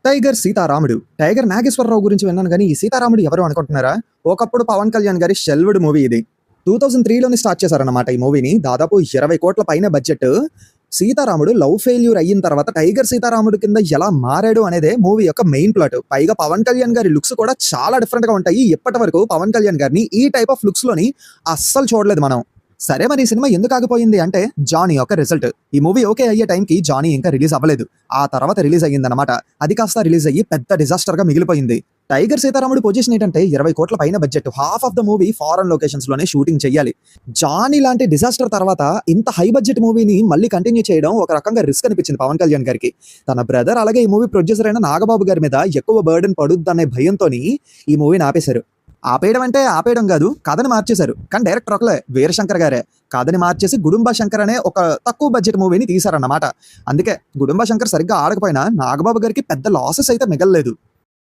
Tiger సీతారాముడు. Tiger Nageswararao గురించి విన్నాను గానీ, ఈ సీతారాముడు ఎవరు అనుకుంటున్నారా? ఒకప్పుడు పవన్ కళ్యాణ్ గారి షెల్వ్డ్ మూవీ ఇది. 2003లోనే స్టార్ట్ చేశారన్నమాట ఈ మూవీని. దాదాపు 20 కోట్ల పైనే బడ్జెట్. సీతారాముడు లవ్ ఫెయిల్యూర్ అయిన తర్వాత టైగర్ సీతారాముడు కింద ఎలా మారాడు అనేదే మూవీ యొక్క మెయిన్ ప్లాట్. పైగా పవన్ కళ్యాణ్ గారి లుక్స్ కూడా చాలా డిఫరెంట్ గా ఉంటాయి. ఇప్పటి వరకు పవన్ కళ్యాణ్ గారిని ఈ టైప్ ఆఫ్ లుక్స్ లోని అస్సలు చూడలేదు మనం. సరే, మరి ఈ సినిమా ఎందుకు ఆగిపోయింది అంటే జానీ యొక్క రిజల్ట్. ఈ మూవీ ఓకే అయ్యే టైంకి జానీ ఇంకా రిలీజ్ అవ్వలేదు. ఆ తర్వాత రిలీజ్ అయ్యిందన్నమాట. అది కాస్త రిలీజ్ అయ్యి పెద్ద డిజాస్టర్ గా మిగిలిపోయింది. టైగర్ సీతారాముడు పొజిషన్ ఏంటంటే 20 కోట్ల పైన budget, half of the movie foreign locations లోనే షూటింగ్ చేయాలి. జానీ లాంటి డిజాస్టర్ తర్వాత ఇంత హై బడ్జెట్ మూవీని మళ్ళీ కంటిన్యూ చేయడం ఒక రకంగా రిస్క్ అనిపించింది పవన్ కళ్యాణ్ గారికి. తన బ్రదర్ అలాగే ఈ మూవీ ప్రొడ్యూసర్ అయిన నాగబాబు గారి మీద ఎక్కువ బర్డెన్ పడుద్దనే భయంతో ఈ మూవీని ఆపేశారు. ఆపేయడం అంటే ఆపేయడం కాదు, కథని మార్చేశారు. కానీ డైరెక్టర్ ఒకలే, వీరశంకర్ గారే. కథని మార్చేసి గుడుంబ శంకర్ అనే ఒక తక్కువ బడ్జెట్ మూవీని తీశారన్నమాట. అందుకే గుడుంబ శంకర్ సరిగ్గా ఆడకపోయినా నాగబాబు గారికి పెద్ద లాసెస్ అయితే మిగలలేదు.